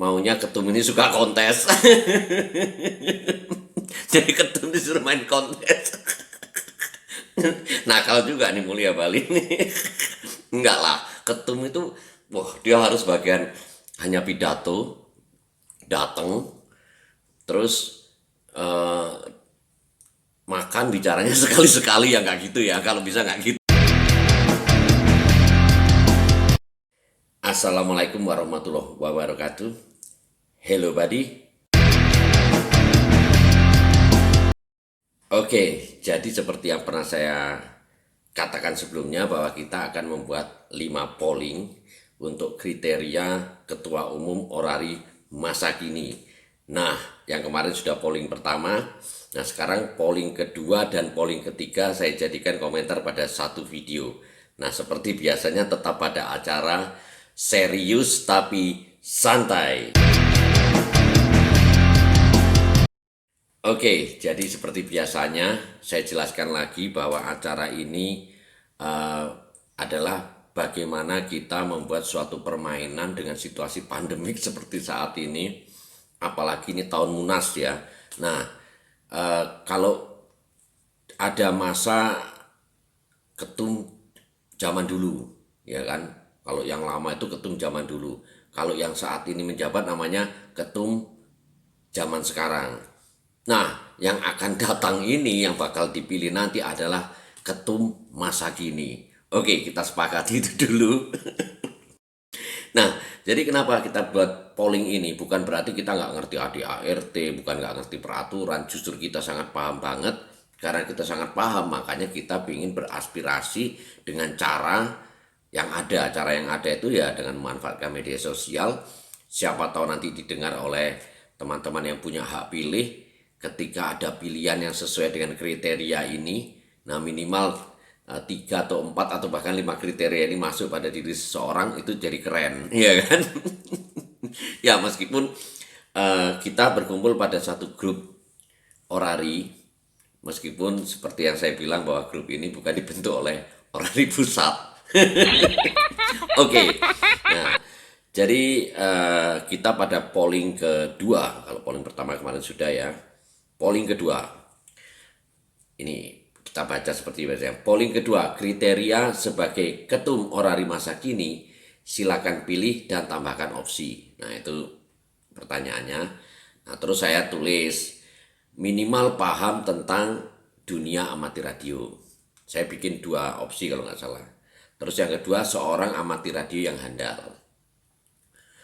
maunya ketum ini suka kontes. Jadi ketum disuruh main kontes. Nakal juga nih Mulia Bali nih. Enggak lah, ketum itu wah dia harus bagian hanya pidato, datang, terus eh, makan bicaranya sekali-sekali ya nggak gitu ya, kalau bisa nggak gitu. Assalamualaikum warahmatullahi wabarakatuh. Hello buddy. Oke, jadi seperti yang pernah saya katakan sebelumnya bahwa kita akan membuat 5 polling untuk kriteria ketua umum orari masa kini. Nah, yang kemarin sudah polling pertama, nah sekarang polling kedua dan polling ketiga saya jadikan komentar pada satu video. Nah, seperti biasanya tetap pada acara serius tapi santai. Oke, jadi seperti biasanya saya jelaskan lagi bahwa acara ini eh, adalah bagaimana kita membuat suatu permainan dengan situasi pandemik seperti saat ini, apalagi ini tahun Munas ya. Nah, kalau ada masa ketum zaman dulu, ya kan? Kalau yang lama itu ketum zaman dulu. Kalau yang saat ini menjabat namanya ketum zaman sekarang. Nah, yang akan datang ini yang bakal dipilih nanti adalah ketum masa kini. Oke, kita sepakati itu dulu. Nah, jadi kenapa kita buat polling ini? Bukan berarti kita nggak ngerti ADART, bukan nggak ngerti peraturan. Justru kita sangat paham banget. Karena kita sangat paham, makanya kita ingin beraspirasi dengan cara yang ada. Cara yang ada itu ya dengan memanfaatkan media sosial. Siapa tahu nanti didengar oleh teman-teman yang punya hak pilih. Ketika ada pilihan yang sesuai dengan kriteria ini, nah minimal 3 atau 4 atau bahkan 5 kriteria ini masuk pada diri seseorang, itu jadi keren, ya kan? Ya meskipun kita berkumpul pada satu grup orari, meskipun seperti yang saya bilang bahwa grup ini bukan dibentuk oleh orari pusat. Oke, nah jadi kita pada polling kedua, kalau polling pertama kemarin sudah ya. Polling kedua, ini kita baca seperti biasa. Polling kedua, kriteria sebagai ketum orari masa kini, silakan pilih dan tambahkan opsi. Nah itu pertanyaannya. Nah terus saya tulis minimal paham tentang dunia amati radio. Saya bikin 2 opsi kalau nggak salah. Terus yang kedua, seorang amati radio yang handal.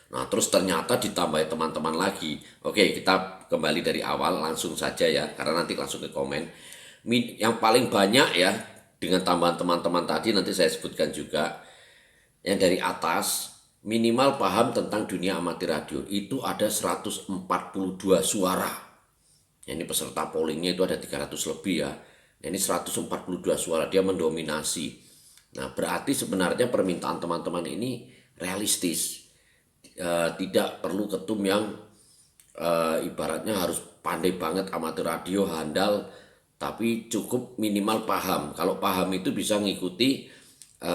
Nah terus ternyata ditambah teman-teman lagi. Oke, kita kembali dari awal langsung saja ya, karena nanti langsung ke komen. Yang paling banyak ya, dengan tambahan teman-teman tadi nanti saya sebutkan juga. Yang dari atas, minimal paham tentang dunia amatir radio, itu ada 142 suara. Ini peserta pollingnya itu ada 300 lebih ya. Ini 142 suara, dia mendominasi. Nah berarti sebenarnya permintaan teman-teman ini realistis. Tidak perlu ketum yang ibaratnya harus pandai banget amatir radio, handal, tapi cukup minimal paham. Kalau paham itu bisa ngikuti,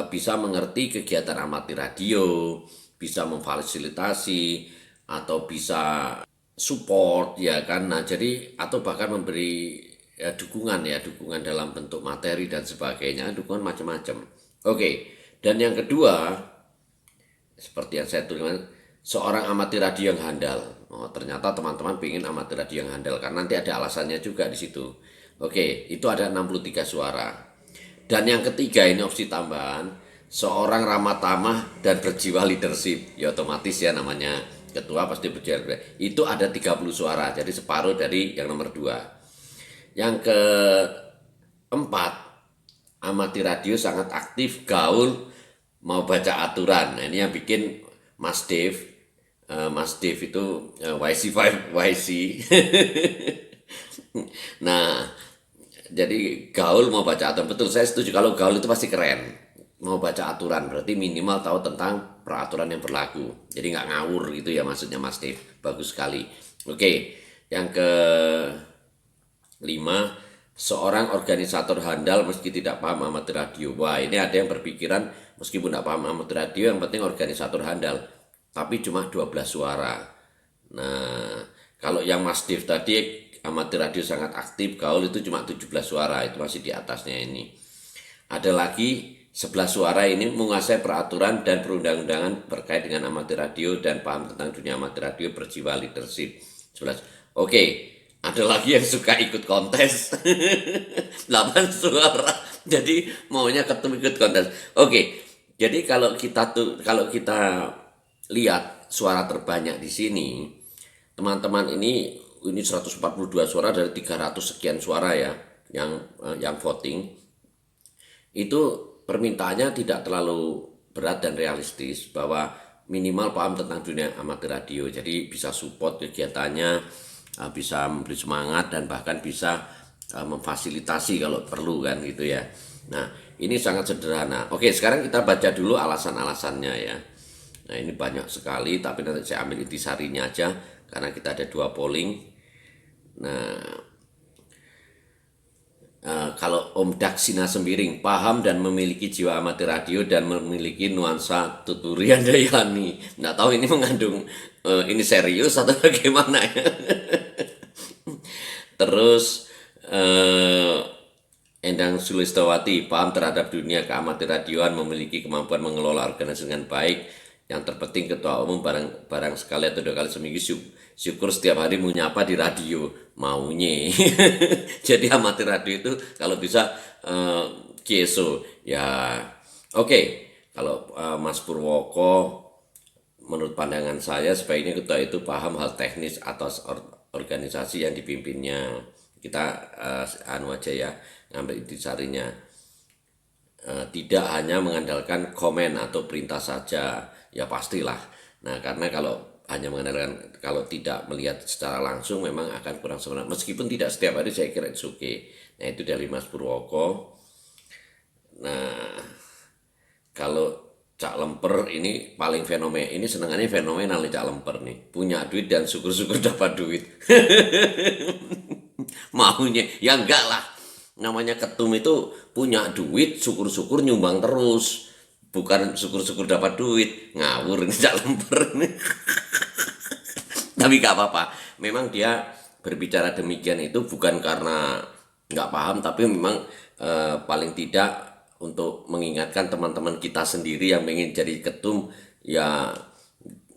bisa mengerti kegiatan amatir radio, bisa memfasilitasi, atau bisa support ya kan. Nah jadi atau bahkan memberi dukungan ya, dukungan dalam bentuk materi dan sebagainya, dukungan macam-macam. Oke, dan yang kedua seperti yang saya tuliskan, seorang amatir radio yang handal. Oh, ternyata teman-teman pengen amatir radio yang handal karena nanti ada alasannya juga di situ. Oke, itu ada 63 suara. Dan yang ketiga ini opsi tambahan, seorang ramah tamah dan berjiwa leadership. Ya otomatis ya namanya ketua pasti berjiwa leadership. Itu ada 30 suara, jadi separuh dari yang nomor 2. Yang keempat, amati radio sangat aktif, gaul, mau baca aturan. Nah, ini yang bikin Mas Dev. Mas Dev itu YC5 YC. Nah, jadi gaul mau baca aturan. Betul, saya setuju. Kalau gaul itu pasti keren. Mau baca aturan, berarti minimal tahu tentang peraturan yang berlaku. Jadi nggak ngawur gitu ya maksudnya Mas Dev. Bagus sekali. Oke, yang kelima, seorang organisator handal meski tidak paham amatir radio. Wah, ini ada yang berpikiran meskipun tidak paham amatir radio, yang penting organisator handal. Tapi cuma 12 suara. Nah, kalau yang Mas Dev tadi amatir radio sangat aktif, gaul itu cuma 17 suara, itu masih di atasnya ini. Ada lagi 11 suara ini menguasai peraturan dan perundang-undangan terkait dengan amatir radio dan paham tentang dunia amatir radio, berjiwa leadership. 11. Oke, ada lagi yang suka ikut kontes. 8 suara. Jadi maunya ketemu ikut kontes. Oke. Jadi kalau kita lihat suara terbanyak di sini, teman-teman ini 142 suara dari 300 sekian suara ya yang voting. Itu permintaannya tidak terlalu berat dan realistis, bahwa minimal paham tentang dunia amatir radio, jadi bisa support kegiatannya, bisa memberi semangat, dan bahkan bisa memfasilitasi kalau perlu kan gitu ya. Nah, ini sangat sederhana. Oke, sekarang kita baca dulu alasan-alasannya ya. Nah, ini banyak sekali, tapi nanti saya ambil intisarinya aja karena kita ada 2 polling. Nah, kalau Om Daksina Sembiring, paham dan memiliki jiwa amatir radio dan memiliki nuansa Tuturi Handayani. Nggak tahu ini mengandung ini serius atau bagaimana ya. Terus Endang Sulistawati, paham terhadap dunia keamatir radioan, memiliki kemampuan mengelola organisasi dengan baik. Yang terpenting ketua umum barang sekali atau 2 kali seminggu syukur setiap hari menyapa di radio maunya. Jadi amatir radio itu kalau bisa KSO ya. Oke. Kalau Mas Purwoko, menurut pandangan saya sebaiknya ketua itu paham hal teknis atas organisasi yang dipimpinnya. Kita anu aja ya, ngambil intisarinya. Tidak hanya mengandalkan komen atau perintah saja, ya pastilah. Nah, karena kalau hanya mengandalkan, kalau tidak melihat secara langsung memang akan kurang sempurna. Meskipun tidak setiap hari, saya kira itu oke. Nah, itu dari Mas Purwoko. Nah, kalau Cak Lemper ini paling fenomenal, ini senangannya fenomenal nih Cak Lemper nih. Punya duit dan syukur-syukur dapat duit. Maunya ya enggak lah, namanya ketum itu punya duit syukur-syukur nyumbang terus, bukan syukur-syukur dapat duit. Ngawur ini Cak Lemper nih. Tapi gak apa-apa, memang dia berbicara demikian itu bukan karena nggak paham, tapi memang paling tidak untuk mengingatkan teman-teman kita sendiri yang ingin jadi ketum, ya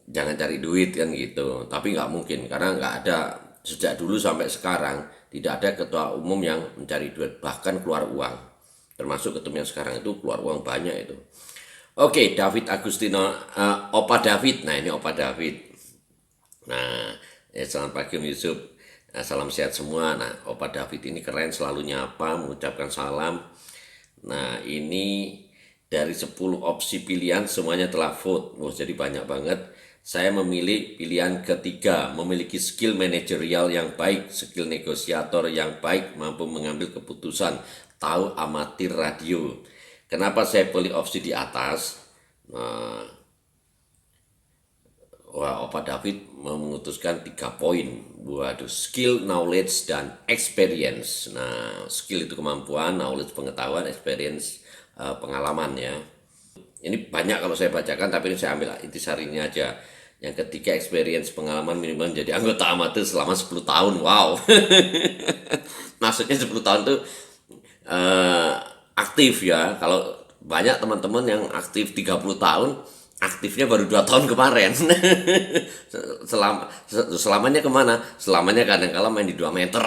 jangan cari duit kan gitu. Tapi nggak mungkin, karena nggak ada, sejak dulu sampai sekarang tidak ada ketua umum yang mencari duit, bahkan keluar uang. Termasuk ketum yang sekarang itu keluar uang banyak itu. Oke, David Agustino, Opa David. Nah, ini Opa David. Nah, selamat pagi Om Yusuf. Nah, salam sehat semua. Nah, Opa David ini keren, selalu nyapa, mengucapkan salam. Nah, ini dari 10 opsi pilihan semuanya telah vote. Wah, jadi banyak banget. Saya memilih pilihan ketiga, memiliki skill manajerial yang baik, skill negosiator yang baik, mampu mengambil keputusan, tahu amatir radio. Kenapa saya pilih opsi di atas? Nah, wah, Opa David memutuskan 3 poin. Waduh, skill, knowledge, dan experience. Nah, skill itu kemampuan, knowledge pengetahuan, experience pengalaman ya. Ini banyak kalau saya bacakan, tapi ini saya ambil intisarinya aja. Yang ketiga, experience pengalaman minimal menjadi anggota amatir selama 10 tahun. Wow. Maksudnya 10 tahun tuh aktif ya. Kalau banyak teman-teman yang aktif 30 tahun, aktifnya baru 2 tahun kemarin. Selamanya kemana? Selamanya kadang-kala main di 2 meter.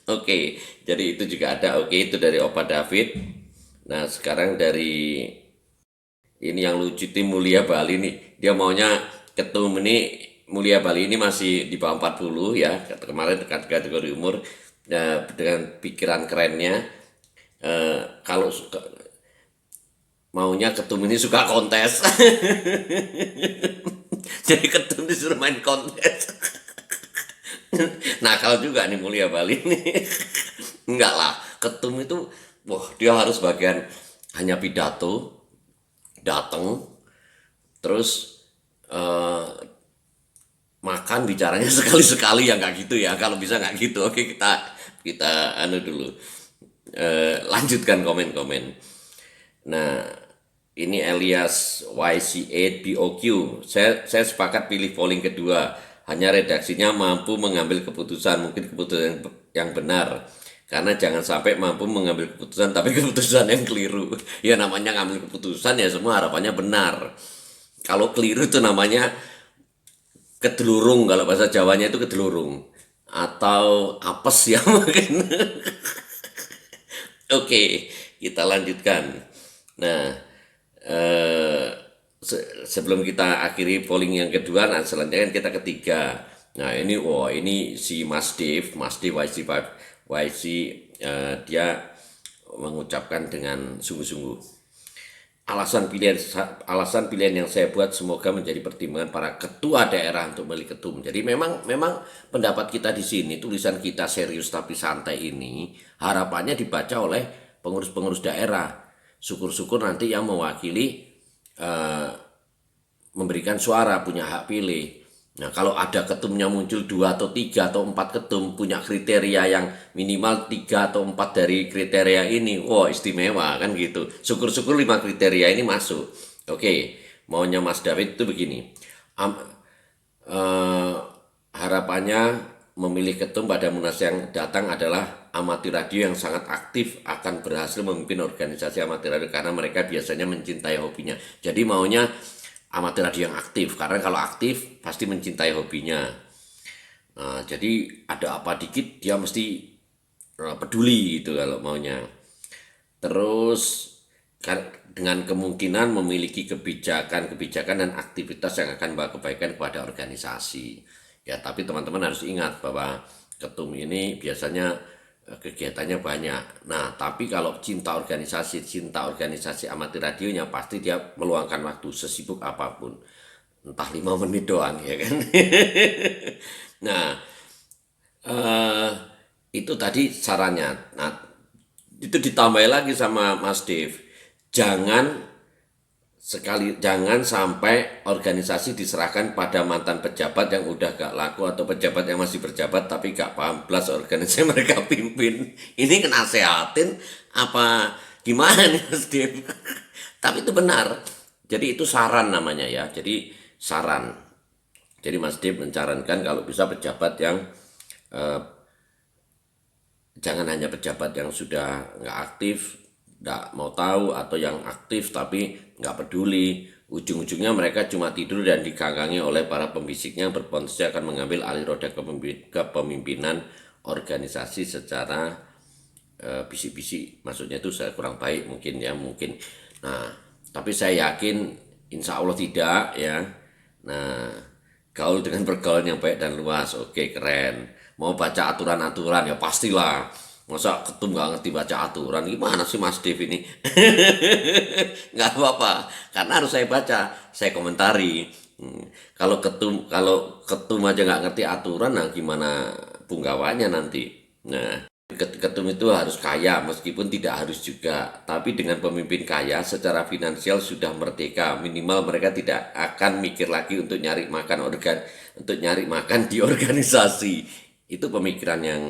Oke, jadi itu juga ada. Oke, itu dari Opa David. Nah, sekarang dari ini yang lucu, tim Mulia Bali nih. Dia maunya ketum ini, Mulia Bali ini masih di bawah 40 ya. Kemarin dekat kategori umur. Nah, dengan pikiran kerennya, kalau maunya ketum ini suka kontes. Jadi ketum disuruh main kontes. Nakal juga nih Mulia Bali nih. Enggak lah, ketum itu wah, dia harus bagian hanya pidato, datang, terus makan bicaranya sekali-sekali, ya nggak gitu ya. Kalau bisa nggak gitu. Oke, kita anu dulu. Lanjutkan komen-komen. Nah, ini Elias YC8BOQ. Saya sepakat pilih polling kedua. hanya redaksinya mampu mengambil keputusan, mungkin keputusan yang benar. Karena jangan sampai mampu mengambil keputusan tapi keputusan yang keliru. Ya namanya ngambil keputusan ya semua harapannya benar. Kalau keliru itu namanya kedelurung, kalau bahasa Jawanya itu kedelurung atau apes ya mungkin. Oke, kita lanjutkan. Nah, eh, sebelum kita akhiri polling yang kedua, nah selanjutnya kan kita ketiga. Nah ini, ini si Mas Dave YC, dia mengucapkan dengan sungguh-sungguh. Alasan pilihan yang saya buat semoga menjadi pertimbangan para ketua daerah untuk memilih ketum. Jadi memang pendapat kita di sini, tulisan kita serius tapi santai ini harapannya dibaca oleh pengurus-pengurus daerah. Syukur-syukur nanti yang mewakili eh, memberikan suara, punya hak pilih. Nah, kalau ada ketumnya muncul 2 atau 3 atau 4 ketum punya kriteria yang minimal 3 atau 4 dari kriteria ini, wah istimewa kan gitu. Syukur-syukur 5 kriteria ini masuk. Oke, maunya Mas David itu begini. Am- eh, Harapannya memilih ketum pada Munas yang datang adalah amatir radio yang sangat aktif akan berhasil memimpin organisasi amatir radio karena mereka biasanya mencintai hobinya. Jadi maunya amatir radio yang aktif karena kalau aktif pasti mencintai hobinya. Nah, jadi ada apa dikit dia mesti peduli gitu kalau maunya. Terus dengan kemungkinan memiliki kebijakan-kebijakan dan aktivitas yang akan membawa kebaikan kepada organisasi. Ya, tapi teman-teman harus ingat bahwa ketum ini biasanya kegiatannya banyak. Nah, tapi kalau cinta organisasi amatir radionya pasti dia meluangkan waktu sesibuk apapun. Entah 5 menit doang ya kan. Nah, eh, itu tadi sarannya. Nah, itu ditambah lagi sama Mas Dev. Jangan sampai organisasi diserahkan pada mantan pejabat yang udah gak laku atau pejabat yang masih berjabat tapi gak paham belas organisasi mereka pimpin. Ini kena sehatin apa gimana nih Mas Dev? Tapi itu benar. Jadi itu saran namanya ya. Jadi saran. Jadi Mas Dev mencarankan kalau bisa pejabat yang eh, jangan hanya pejabat yang sudah nggak aktif, nggak mau tahu, atau yang aktif tapi nggak peduli. Ujung-ujungnya mereka cuma tidur dan dikangkangi oleh para pembisiknya yang berpotensi akan mengambil alih roda kepemimpinan organisasi secara bisik-bisik. Maksudnya itu saya kurang baik mungkin ya mungkin. Nah, tapi saya yakin insya Allah tidak ya. Nah, gaul dengan pergaulan yang baik dan luas, oke keren. Mau baca aturan-aturan ya pastilah. Masa ketum nggak ngerti baca aturan, gimana sih Mas Dev ini? Nggak apa-apa, karena harus saya baca, saya komentari. Kalau ketum aja nggak ngerti aturan, nah gimana punggawanya nanti? Nah, ketum itu harus kaya, meskipun tidak harus juga. Tapi dengan pemimpin kaya secara finansial sudah merdeka, minimal mereka tidak akan mikir lagi untuk nyari makan di organisasi. Itu pemikiran yang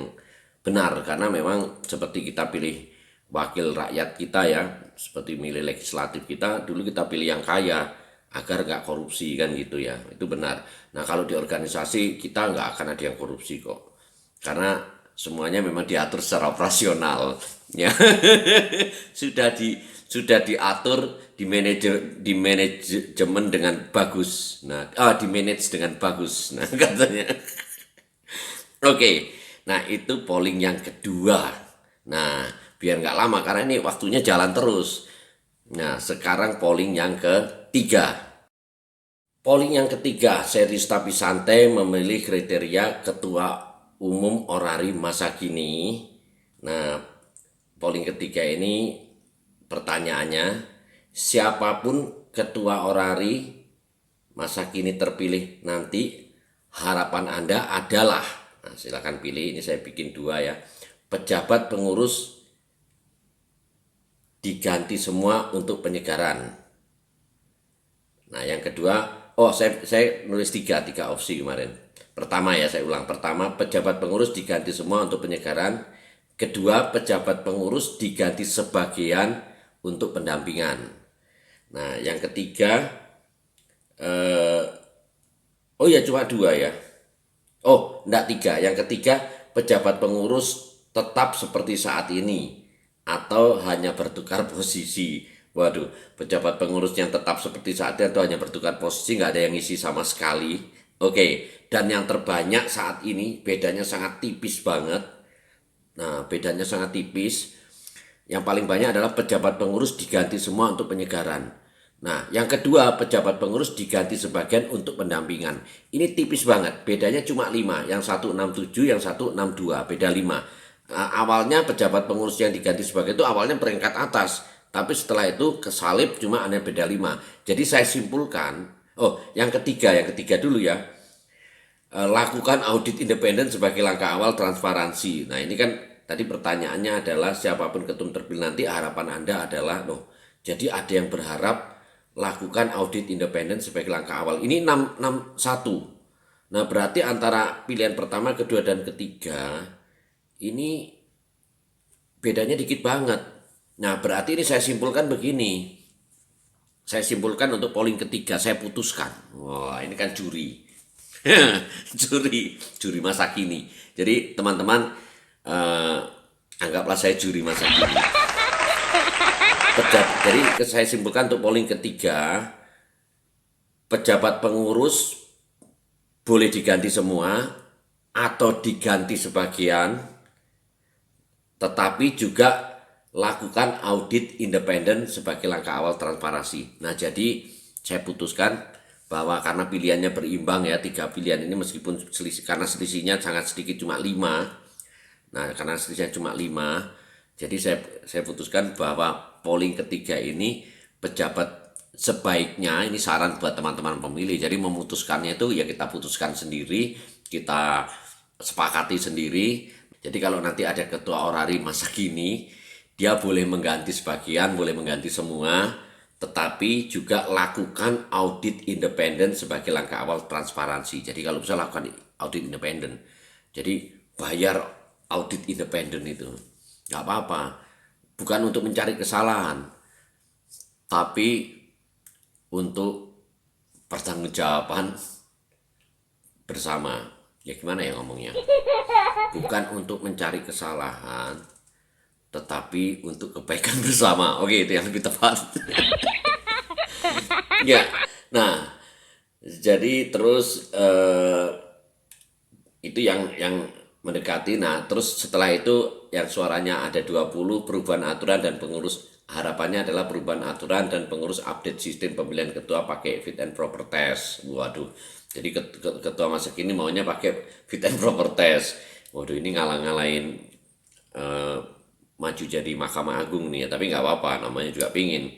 benar karena memang seperti kita pilih wakil rakyat kita ya, seperti milih legislatif kita dulu kita pilih yang kaya agar nggak korupsi kan gitu ya, itu benar. Nah kalau di organisasi kita nggak akan ada yang korupsi kok karena semuanya memang diatur secara operasional ya. Sudah diatur di manajemen dengan bagus. Nah, di manage dengan bagus. Nah, katanya. Oke. Nah, itu polling yang kedua. Nah, biar nggak lama karena ini waktunya jalan terus. Nah, sekarang polling yang ketiga. Polling yang ketiga, serius tapi santai memilih kriteria ketua umum orari masa kini. Nah, polling ketiga ini pertanyaannya, siapapun ketua orari masa kini terpilih nanti, harapan Anda adalah, nah silakan pilih, ini saya bikin dua ya, pejabat pengurus diganti semua untuk penyegaran. Nah yang kedua, saya nulis tiga opsi kemarin. Pertama ya saya ulang, pertama pejabat pengurus diganti semua untuk penyegaran. Kedua pejabat pengurus diganti sebagian untuk pendampingan. Nah yang ketiga, oh ya cuma dua ya. Oh, enggak tiga. Yang ketiga, pejabat pengurus tetap seperti saat ini atau hanya bertukar posisi. Waduh, pejabat pengurus yang tetap seperti saat ini atau hanya bertukar posisi, nggak ada yang ngisi sama sekali. Oke, dan yang terbanyak saat ini bedanya sangat tipis banget. Nah, bedanya sangat tipis. Yang paling banyak adalah pejabat pengurus diganti semua untuk penyegaran. Nah, yang kedua, pejabat pengurus diganti sebagian untuk pendampingan. Ini tipis banget, bedanya cuma 5. Yang satu 67, yang satu 62, beda 5. Awalnya pejabat pengurus yang diganti sebagian itu awalnya peringkat atas. Tapi setelah itu kesalip cuma hanya beda 5. Jadi saya simpulkan, yang ketiga dulu ya. Lakukan audit independen sebagai langkah awal transparansi. Nah ini kan tadi pertanyaannya adalah siapapun ketum terpilih nanti harapan Anda adalah jadi ada yang berharap lakukan audit independen sebagai langkah awal. Ini 661. Nah berarti antara pilihan pertama, kedua, dan ketiga ini bedanya dikit banget. Nah berarti ini saya simpulkan begini. Saya simpulkan untuk polling ketiga, saya putuskan. Wah ini kan juri. juri masa kini. Jadi teman-teman anggaplah saya juri masa kini. Jadi saya simpulkan untuk polling ketiga, pejabat pengurus boleh diganti semua atau diganti sebagian, tetapi juga lakukan audit independen sebagai langkah awal transparansi. Nah jadi saya putuskan bahwa karena pilihannya berimbang ya, 3 pilihan ini meskipun karena selisihnya sangat sedikit cuma 5. Nah karena selisihnya cuma 5, jadi saya putuskan bahwa polling ketiga ini pejabat sebaiknya, ini saran buat teman-teman pemilih, jadi memutuskannya itu ya kita putuskan sendiri, kita sepakati sendiri. Jadi kalau nanti ada ketua orari masa kini, dia boleh mengganti sebagian, boleh mengganti semua, tetapi juga lakukan audit independen sebagai langkah awal transparansi. Jadi kalau bisa lakukan audit independen, jadi bayar audit independen itu nggak apa-apa, bukan untuk mencari kesalahan, tapi untuk pertanggungjawaban bersama. Ya gimana ya ngomongnya, bukan untuk mencari kesalahan, tetapi untuk kebaikan bersama. Oke, itu yang lebih tepat. Ya, nah, jadi terus itu yang mendekati. Nah, terus setelah itu yang suaranya ada 20, perubahan aturan dan pengurus. Harapannya adalah perubahan aturan dan pengurus update sistem pemilihan ketua pakai fit and proper test. Waduh, jadi ketua masa kini maunya pakai fit and proper test. Waduh, ini ngalah-ngalahin maju jadi Mahkamah Agung nih ya, tapi nggak apa-apa, namanya juga pingin.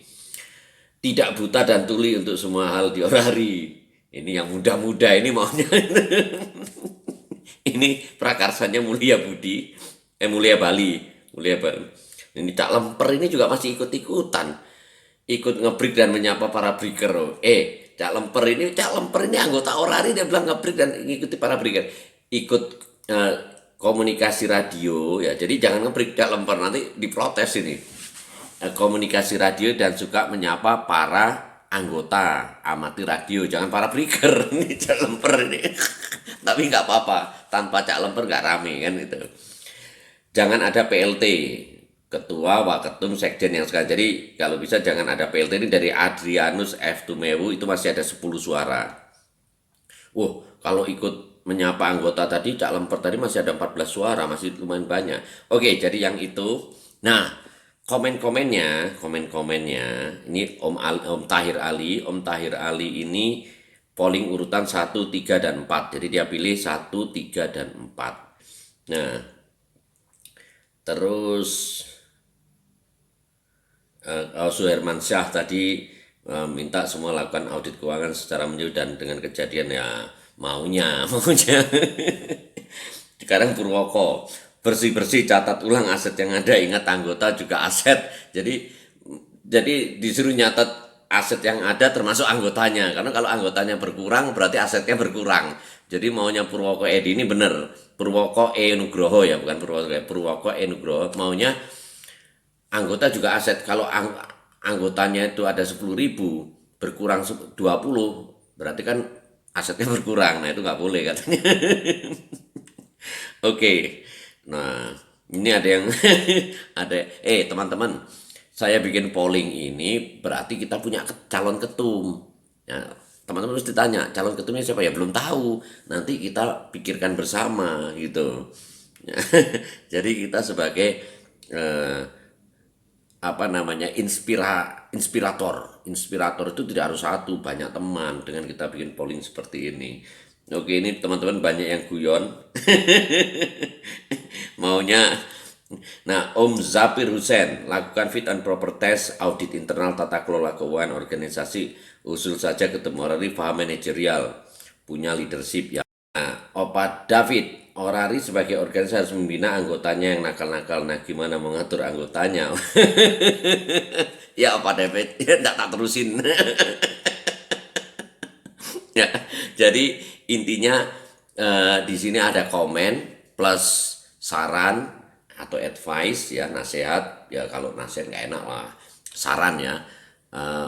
Tidak buta dan tuli untuk semua hal di orari. Ini yang muda-muda ini maunya. Ini prakarsanya Mulia Budi, Mulia Bali, Mulia Bali. Ini Cak Lemper ini juga masih ikut-ikutan, ikut ngebreak dan menyapa para breaker. Cak Lemper ini anggota orari, dia bilang ngebreak dan ngikuti para breaker, ikut komunikasi radio ya. Jadi jangan ngebreak Cak Lemper, nanti diprotes ini. Komunikasi radio dan suka menyapa para anggota amati radio, jangan para breaker. Ini Cak Lemper ini. Tapi nggak apa-apa, tanpa Cak Lemper nggak rame kan itu. Jangan ada PLT, ketua, waketum, sekjen yang sekarang. Jadi kalau bisa jangan ada PLT. Ini dari Adrianus F. Tumewu, itu masih ada 10 suara. Kalau ikut menyapa anggota tadi, Cak Lemper tadi masih ada 14 suara, masih lumayan banyak. Oke, jadi yang itu. Nah, komen-komennya ini Om Tahir Ali ini polling urutan 1, 3, dan 4. Jadi dia pilih 1, 3, dan 4. Nah, terus Suherman Syah tadi minta semua lakukan audit keuangan secara menyeluruh dan dengan kejadian ya maunya. Sekarang Purwoko, bersih-bersih catat ulang aset yang ada, ingat anggota juga aset. Jadi disuruh nyatat aset yang ada termasuk anggotanya, karena kalau anggotanya berkurang berarti asetnya berkurang. Jadi maunya Purwoko Edi ini bener, Purwoko Nugroho ya, bukan Purwoko Nugroho, maunya anggota juga aset. Kalau anggotanya itu ada 10.000, berkurang 20, berarti kan asetnya berkurang. Nah, itu nggak boleh katanya. Oke. Nah, ini ada yang ada teman-teman, saya bikin polling ini berarti kita punya calon ketum. Ya, teman-teman harus ditanya, calon ketumnya siapa ya? Belum tahu. Nanti kita pikirkan bersama gitu. Jadi kita sebagai eh, apa namanya inspirator itu tidak harus satu, banyak teman dengan kita bikin polling seperti ini. Oke, ini teman-teman banyak yang guyon. Maunya, nah, Om Zafir Hussein, lakukan fit and proper test audit internal tata kelola keuangan organisasi, usul saja ketemu orari paham manajerial, punya leadership ya. Nah, Opa David, Orari sebagai organisasi harus membina anggotanya yang nakal-nakal. Nah, gimana mengatur anggotanya? Ya, Opa David, ya, enggak tak terusin. Ya, jadi intinya di sini ada komen plus saran atau advice ya, nasihat ya, kalau nasihat nggak enak lah, saran ya,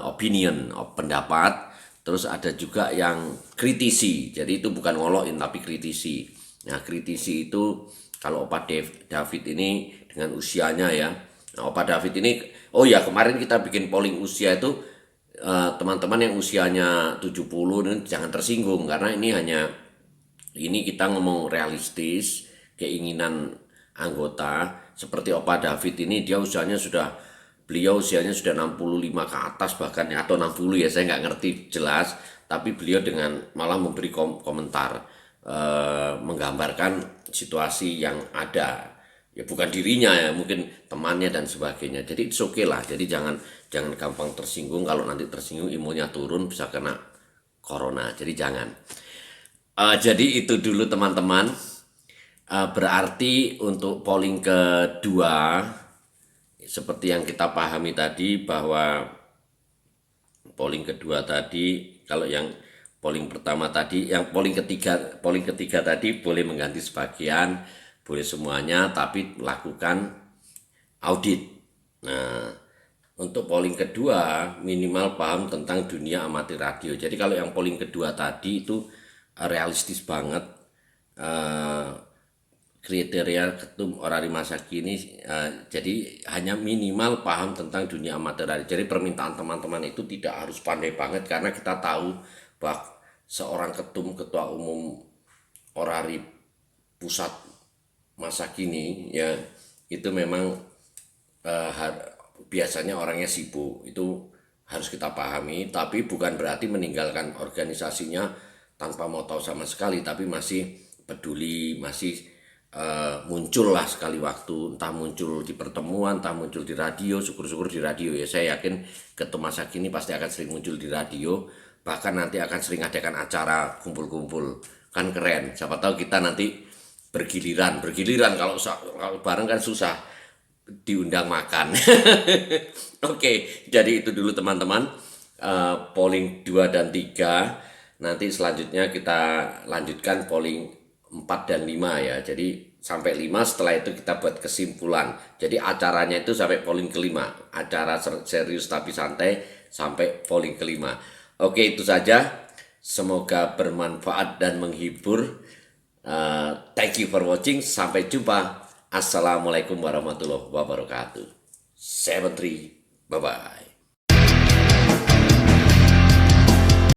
opinion, pendapat. Terus ada juga yang kritisi, jadi itu bukan ngolokin tapi kritisi. Nah, kritisi itu kalau Opa David ini dengan usianya ya. Nah, Opa David ini, oh ya, kemarin kita bikin polling usia itu, teman-teman yang usianya 70 ini jangan tersinggung, karena ini kita ngomong realistis, keinginan anggota. Seperti Opa David ini, beliau usianya sudah 65 ke atas bahkan ya, atau 60 ya, saya nggak ngerti jelas, tapi beliau dengan malah memberi komentar, menggambarkan situasi yang ada, ya bukan dirinya ya, mungkin temannya dan sebagainya. Jadi it's okay lah, jadi jangan jangan gampang tersinggung. Kalau nanti tersinggung imunnya turun, bisa kena corona, jadi jangan. Jadi itu dulu teman-teman. Berarti untuk polling kedua, seperti yang kita pahami tadi, bahwa polling kedua tadi, kalau yang polling pertama tadi, yang polling ketiga tadi boleh mengganti sebagian, boleh semuanya, tapi lakukan audit. Nah, untuk polling kedua minimal paham tentang dunia amatir radio. Jadi kalau yang polling kedua tadi itu realistis banget, eh, kriteria ketum orari masa kini, jadi hanya minimal paham tentang dunia amatir radio. Jadi permintaan teman-teman itu tidak harus pandai banget, karena kita tahu bahwa seorang ketua umum orari pusat masa kini ya, itu memang eh, biasanya orangnya sibuk, itu harus kita pahami. Tapi bukan berarti meninggalkan organisasinya tanpa mau tahu sama sekali, tapi masih peduli, masih muncul lah sekali waktu, entah muncul di pertemuan, entah muncul di radio. Syukur-syukur di radio ya, saya yakin ketua masa kini pasti akan sering muncul di radio, bahkan nanti akan sering adakan acara kumpul-kumpul, kan keren. Siapa tahu kita nanti bergiliran, kalau bareng kan susah diundang makan. Oke, jadi itu dulu teman-teman, polling 2 dan 3. Nanti selanjutnya kita lanjutkan polling 4 dan 5 ya. Jadi sampai 5, setelah itu kita buat kesimpulan. Jadi acaranya itu sampai polling kelima, acara serius tapi santai sampai polling kelima. Oke, itu saja. Semoga bermanfaat dan menghibur. Thank you for watching. Sampai jumpa. Assalamualaikum warahmatullahi wabarakatuh. 73. Bye bye.